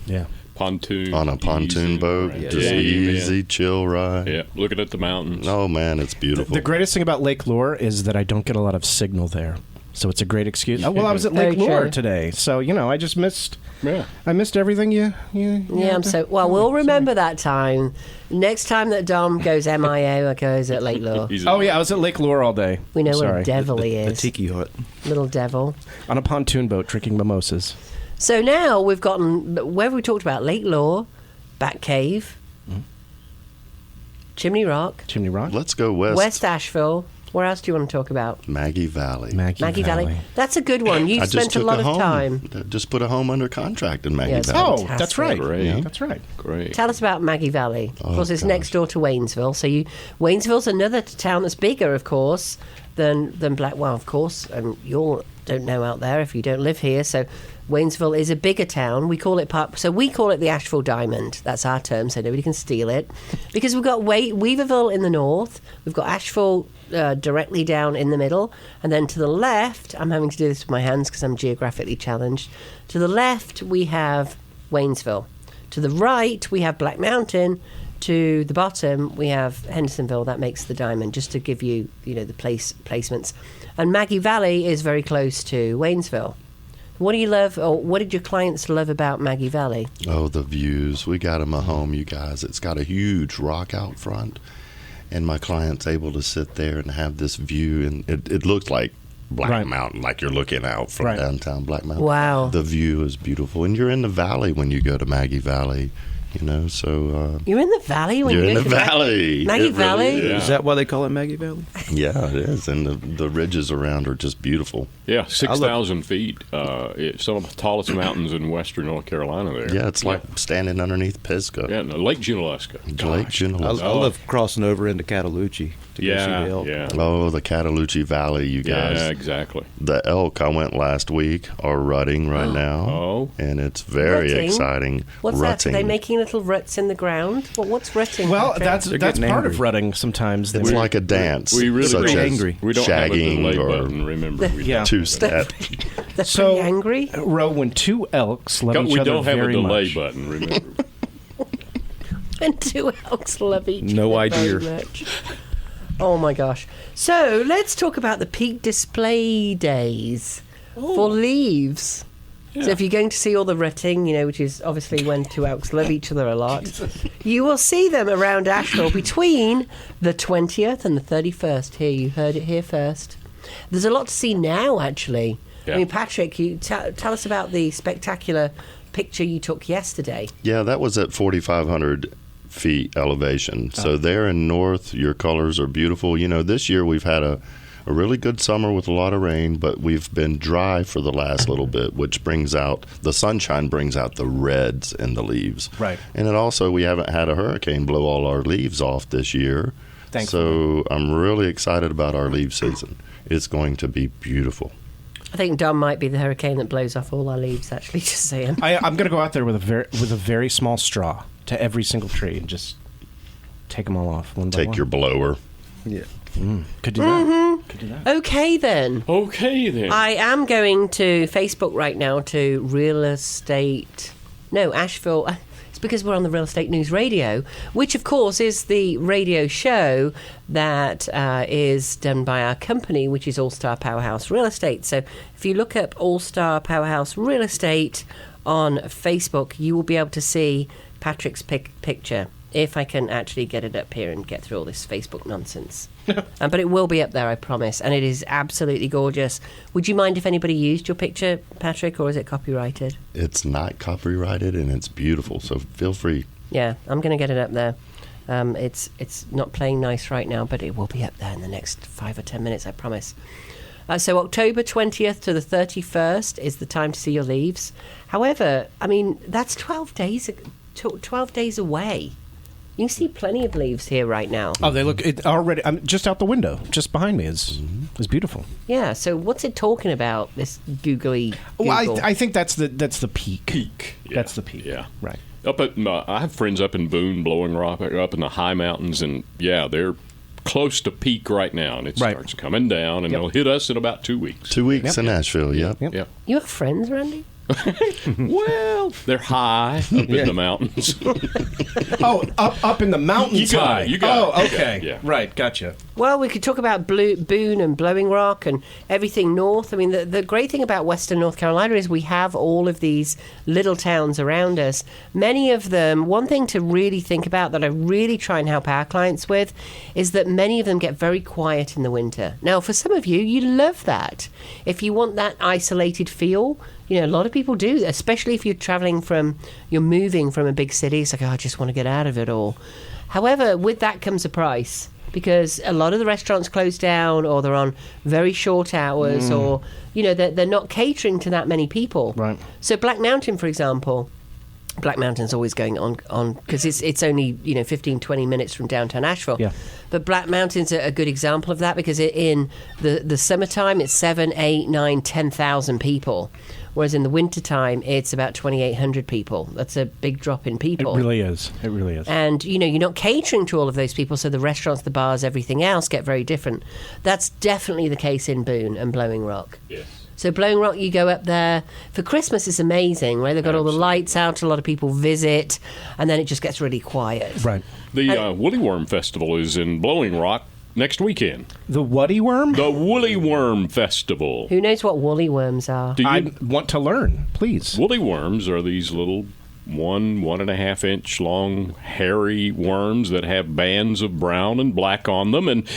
Yeah. Pontoon. On a pontoon easy, boat, right. just Yeah, easy, chill ride. Yeah, looking at the mountains. Oh, man, it's beautiful. The greatest thing about Lake Lure is that I don't get a lot of signal there. So it's a great excuse. Oh, well, I was at Lake Very Lure true. today. So, I just missed... Yeah. I missed everything you Yeah, I'm so... Well, we'll remember that time. Next time that Dom goes MIA or goes at Lake Lure. Oh, yeah, I was at Lake Lure all day. We know what Sorry. a devil he A is. tiki hut. Little devil. On a pontoon boat drinking mimosas. So now we've gotten... Where have we talked about? Lake Lure, Bat Cave, Chimney Rock, Chimney Rock. Let's go west. West Asheville. Where else do you want to talk about? Maggie Valley. Maggie Valley. That's a good one. You've I just spent a took lot of home. time. Just put a home under contract in Maggie Yes. Valley. Oh, that's right. Great. Yeah. That's right. Great. Tell us about Maggie Valley. Of course, it's gosh. next door to Waynesville. So Waynesville's another town that's bigger, of course, than Blackwell, of course. And you all don't know out there if you don't live here. So Waynesville is a bigger town. We call it the Asheville Diamond. That's our term, so nobody can steal it. Because we've got Weaverville in the north. We've got Asheville directly down in the middle. And then to the left, I'm having to do this with my hands because I'm geographically challenged. To the left, we have Waynesville. To the right, we have Black Mountain. To the bottom, we have Hendersonville. That makes the diamond, just to give you, the placements. And Maggie Valley is very close to Waynesville. What do you love, or what did your clients love about Maggie Valley? Oh, the views. We got him a home, you guys. It's got a huge rock out front, and my client's able to sit there and have this view, and it looks like Black Mountain, like you're looking out from downtown Black Mountain. Wow. The view is beautiful, and you're in the valley when you go to Maggie Valley, so... You're in the valley when you're in go the to valley. Maggie It really Valley? is. Is that why they call it Maggie Valley? Yeah, it is, and the ridges around are just beautiful. Yeah, 6,000 feet. It's some of the tallest mountains in western North Carolina there. Yeah, it's like standing underneath Pisgah. Yeah, no, Lake Junaluska. Lake Junaluska. I love crossing over into Cataloochee to go see the elk. Yeah. Oh, the Cataloochee Valley, you guys. Yeah, exactly. The elk, I went last week, are rutting right now. Oh. And it's very Rutting? exciting. What's rutting. that? Are they making little ruts in the ground? What's rutting? Well, Patrick? that's getting part angry. of rutting sometimes. It's like a dance. We really such get as angry. We don't have a shagging delay or button, remember. We Yeah. don't. two-step. They're So, pretty angry. Ro, when two elks love each We other don't have a very delay much. button, remember. And two elks love each No other idea. very much. Oh my gosh. So let's talk about the peak display days for leaves. Yeah. So if you're going to see all the rutting, which is obviously when two elks love each other a lot, you will see them around Asheville between the 20th and the 31st. Here, you heard it here first. There's a lot to see now, actually. Yeah. I mean, Patrick, you tell us about the spectacular picture you took yesterday. Yeah, that was at 4,500 feet elevation. So there in north, your colors are beautiful. This year we've had a really good summer with a lot of rain, but we've been dry for the last little bit, which brings out, the sunshine brings out the reds in the leaves. Right. And it also, we haven't had a hurricane blow all our leaves off this year. Thankfully. So I'm really excited about our leaf season. It's going to be beautiful. I think Dom might be the hurricane that blows off all our leaves, actually, just saying. I'm going to go out there with a very small straw to every single tree and just take them all off one by one. Take your blower. Yeah. Could do that. Could do that. Okay, then. Okay, then. I am going to Facebook right now to Asheville. It's because we're on the Real Estate News Radio, which, of course, is the radio show that is done by our company, which is All Star Powerhouse Real Estate. So if you look up All Star Powerhouse Real Estate on Facebook, you will be able to see Patrick's picture, if I can actually get it up here and get through all this Facebook nonsense. But it will be up there, I promise, and it is absolutely gorgeous. Would you mind if anybody used your picture, Patrick, or is it copyrighted? It's not copyrighted and it's beautiful, so feel free. Yeah, I'm going to get it up there. It's not playing nice right now, but it will be up there in the next 5 or 10 minutes, I promise. So October 20th to the 31st is the time to see your leaves. However, I mean, that's 12 days away. You can see plenty of leaves here right now. Oh, they look already. I'm just out the window, just behind me is beautiful. Yeah. So what's it talking about? This googly. Google? Well, I think that's the peak. Peak. Yeah. That's the peak. Yeah. Right. Up at I have friends up in Boone, Blowing Rock, up in the high mountains, and they're close to peak right now, and it starts coming down, and it'll hit us in about 2 weeks. 2 weeks in Nashville. Yep. Yeah. You have friends, Randy? Well, they're high up in the mountains. Oh, up in the mountains. You got it, you got it. Oh, You okay. got it, yeah. Right. Gotcha. Well, we could talk about Boone and Blowing Rock and everything north. I mean, the great thing about Western North Carolina is we have all of these little towns around us. Many of them, one thing to really think about that I really try and help our clients with is that many of them get very quiet in the winter. Now, for some of you, you love that. If you want that isolated feel, a lot of people do, especially if you're moving from a big city. It's like, I just want to get out of it all. However, with that comes a price, because a lot of the restaurants close down, or they're on very short hours, or, they're not catering to that many people. Right. So Black Mountain, for example, Black Mountain's always going on because it's only 15, 20 minutes from downtown Asheville. Yeah. But Black Mountain's a good example of that, because in the summertime it's 7, 8, 9, 10,000 people. Whereas in the wintertime, it's about 2,800 people. That's a big drop in people. It really is. It really is. And, you're not catering to all of those people, so the restaurants, the bars, everything else get very different. That's definitely the case in Boone and Blowing Rock. Yes. So Blowing Rock, you go up there. For Christmas, it's amazing, right? They've got all the lights out, a lot of people visit, and then it just gets really quiet. Right. The Woolly Worm Festival is in Blowing Rock next weekend. The Woody Worm? The Woolly Worm Festival. Who knows what woolly worms are? I want to learn, please. Woolly worms are these little 1.5 inch long hairy worms that have bands of brown and black on them, and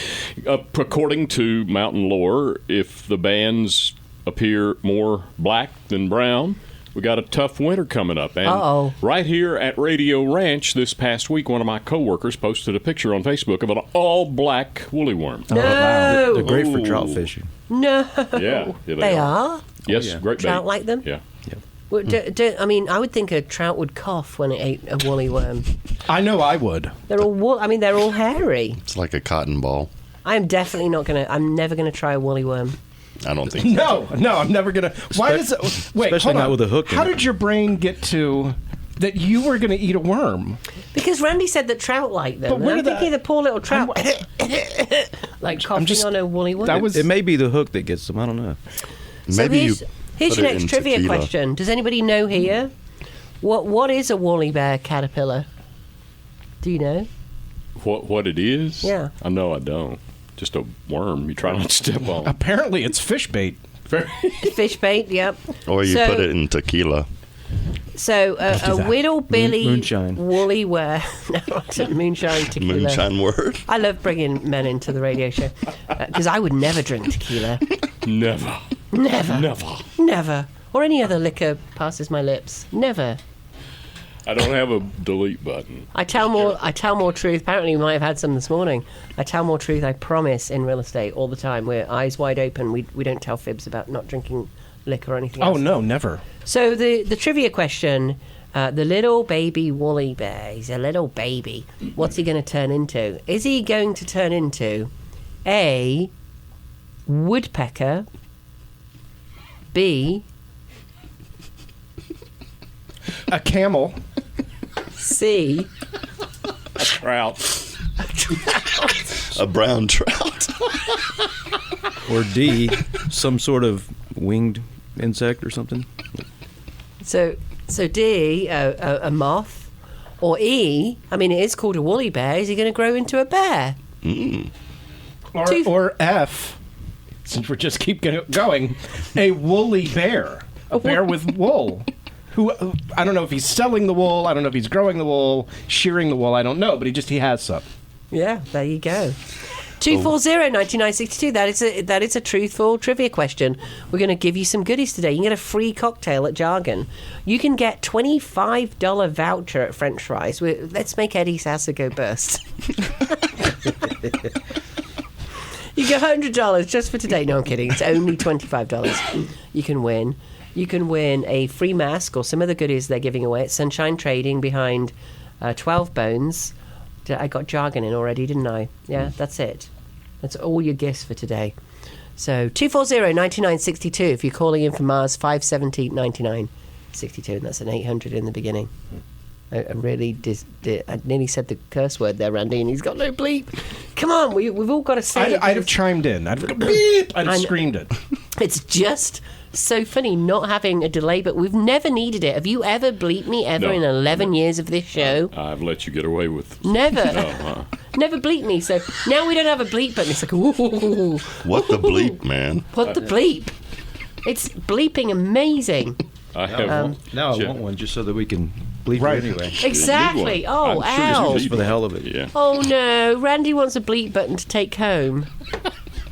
according to mountain lore, if the bands appear more black than brown, we got a tough winter coming up. And right here at Radio Ranch this past week, one of my coworkers posted a picture on Facebook of an all-black woolly worm. No! They're great for trout fishing. No! Yeah, they are? Yes, great bait. Trout like them? Yeah. Well, I would think a trout would cough when it ate a woolly worm. I know I would. They're all hairy. It's like a cotton ball. I'm never gonna try a woolly worm. I don't think No, I'm never going to. Why does it. Wait, especially hold on. not with a hook in How it. did your brain get to that you were going to eat a worm? Because Randy said that trout like them. But where I'm did thinking that- the poor little trout, like coughing on a woolly worm. That was. It may be the hook that gets them. I don't know. Maybe here's put your it next in trivia tequila. question. Does anybody know here? What is a woolly bear caterpillar? Do you know? What it is? Yeah. I know I don't. Just a worm you try not to step on. Apparently, it's fish bait. Fish bait, yep. Or you put it in tequila. So a little billy Moonshine. woolly wear. No, it's a moonshine tequila. Moonshine word. I love bringing men into the radio show because I would never drink tequila. Never. Never. Or any other liquor passes my lips. Never. I don't have a delete button. I tell more truth. Apparently, we might have had some this morning. I tell more truth, I promise, in real estate all the time. We're eyes wide open. We don't tell fibs about not drinking liquor or anything else. Oh, no, never. So the trivia question, the little baby woolly bear, he's a little baby. What's he going to turn into? Is he going to turn into A, woodpecker, B, A camel. C, Trout. A brown trout. Or D, some sort of winged insect or something. So D, a moth, or E, I mean, it is called a woolly bear. Is he going to grow into a bear? Or F, since we're just keep going, a woolly bear. A bear with wool. Who, I don't know if he's selling the wool, I don't know if he's growing the wool, shearing the wool, I don't know, but he has some. Yeah, there you go. 240-9962. That is a truthful trivia question. We're going to give you some goodies today. You can get a free cocktail at Jargon. You can get $25 voucher at French Fries. Let's make Eddie Sasser go burst. You get $100 just for today. No, I'm kidding. It's only $25. You can win. You can win a free mask or some of the goodies they're giving away at Sunshine Trading behind 12 Bones. I got jargon in already, didn't I? Yeah, that's it. That's all your gifts for today. So 240-9962 if you're calling in from Mars, 570-9962, and that's an 800 in the beginning. I really I nearly said the curse word there, Randy, and he's got no bleep. Come on, we've all got to say it. I'd have chimed in. I'd have beep. I'd have screamed it. It's just so funny not having a delay, but we've never needed it. Have you ever bleeped me ever in 11 years of this show? I've let you get away with Never. No, Never bleep me. So now we don't have a bleep button. It's like, ooh. What the bleep, man? What the bleep? It's bleeping amazing. I have Now I want one just so that we can bleep Right. it anyway. Exactly. Oh, I'm sure ow. Just for the hell of it. Yeah. Oh, no. Randy wants a bleep button to take home.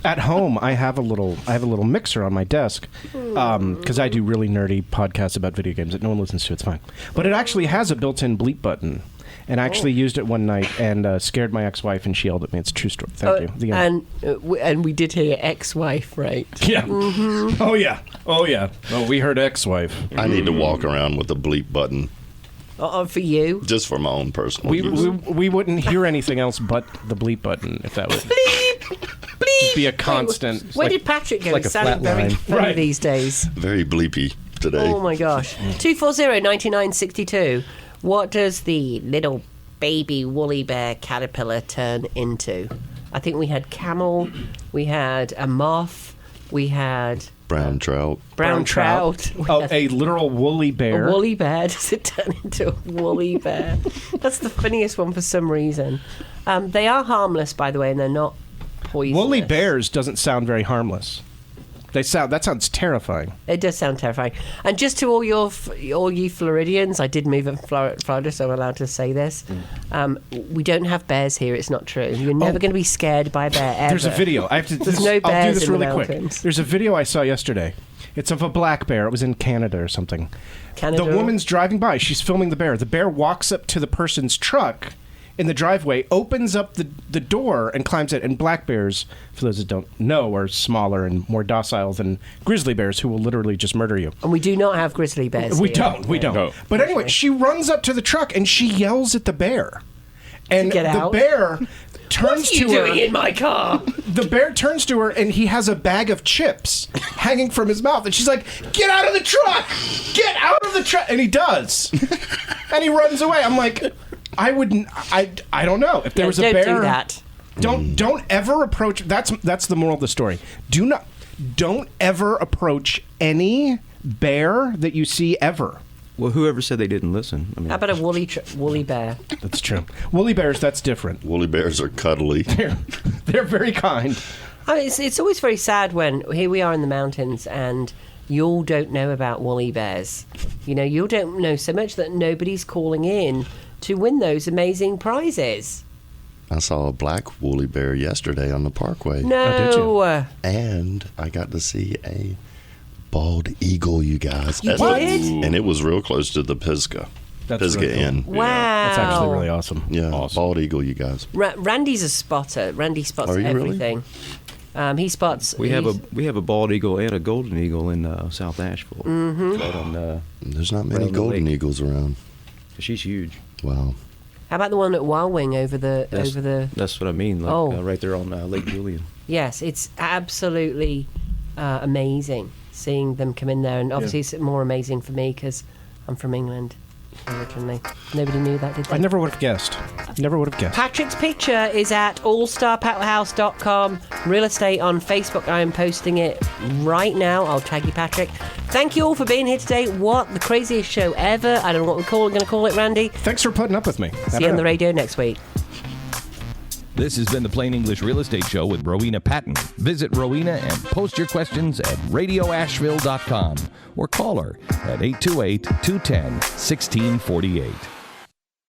At home, I have a little mixer on my desk because I do really nerdy podcasts about video games that no one listens to. It's fine, but it actually has a built-in bleep button, and I actually used it one night and scared my ex-wife, and she yelled at me. It's a true story. Thank you. The end. And we did hear ex-wife, right? Yeah. Oh yeah. Oh we heard ex-wife. I need to walk around with a bleep button For you. just for my own personal We use. we wouldn't hear anything else but the bleep button if that was just be a constant. Where did Patrick go? like He a sounded flat very line. funny Right. these days. Very bleepy today. Oh my gosh. 240-9962. What does the little baby woolly bear caterpillar turn into? I think we had camel, we had a moth, we had Brown trout. brown trout. We Oh, had a literal woolly bear. a woolly bear. Does it turn into a woolly bear? That's the funniest one for some reason. They are harmless, by the way, and they're not poisonous. Woolly bears doesn't sound very harmless. That sounds terrifying. It does sound terrifying. And just to all you Floridians, I did move in Florida, so I'm allowed to say this. We don't have bears here. It's not true. You're never going to be scared by a bear ever. There's a video. There's no I'll do bears this in the really quick. mountains. There's a video I saw yesterday. It's of a black bear. It was in Canada or something. Canada. The woman's driving by. She's filming the bear. The bear walks up to the person's truck in the driveway, opens up the door, and climbs it. And black bears, for those that don't know, are smaller and more docile than grizzly bears, who will literally just murder you. And we do not have grizzly bears We here. don't. We don't. No. But anyway, she runs up to the truck and she yells at the bear. And Get the out. bear turns What are you to her. doing in my car? The bear turns to her and he has a bag of chips hanging from his mouth. And she's like, "Get out of the truck! Get out of the truck!" And he does. And he runs away. I'm like, I wouldn't. I don't know if there was a don't bear. do that. Don't ever approach. That's the moral of the story. Don't ever approach any bear that you see ever. Well, whoever said they didn't listen? I mean, How about a woolly bear? That's true. Woolly bears, that's different. Woolly bears are cuddly. They're very kind. I mean, it's always very sad when here we are in the mountains and you all don't know about woolly bears. You know, you don't know so much that nobody's calling in to win those amazing prizes. I saw a black woolly bear yesterday on the parkway. No. did you? And I got to see a bald eagle, you guys. You did? And it was real close to the Pisgah. That's Pisgah really cool. Inn. Wow. That's actually really awesome. Yeah, Awesome. bald eagle, you guys. Randy's a spotter. Randy spots Are you really? everything. He spots. we have a bald eagle and a golden eagle in South Asheville. Mm-hmm. Right on, There's not many Around the golden lake. eagles around. she's huge. Wow. How about the one at Wild Wing over the? That's what I mean. Like, Oh. right there on Lake Julian. Yes, it's absolutely amazing seeing them come in there, and obviously it's more amazing for me because I'm from England originally. Nobody knew that, did they? I never would have guessed. Never would have guessed. Patrick's picture is at allstarpaddlehouse.com. Real estate on Facebook. I am posting it right now. I'll tag you, Patrick. Thank you all for being here today. What the craziest show ever. I don't know what we're going to call it, Randy. Thanks for putting up with me. See you on the radio next week. This has been the Plain English Real Estate Show with Rowena Patton. Visit Rowena and post your questions at radioasheville.com or call her at 828-210-1648.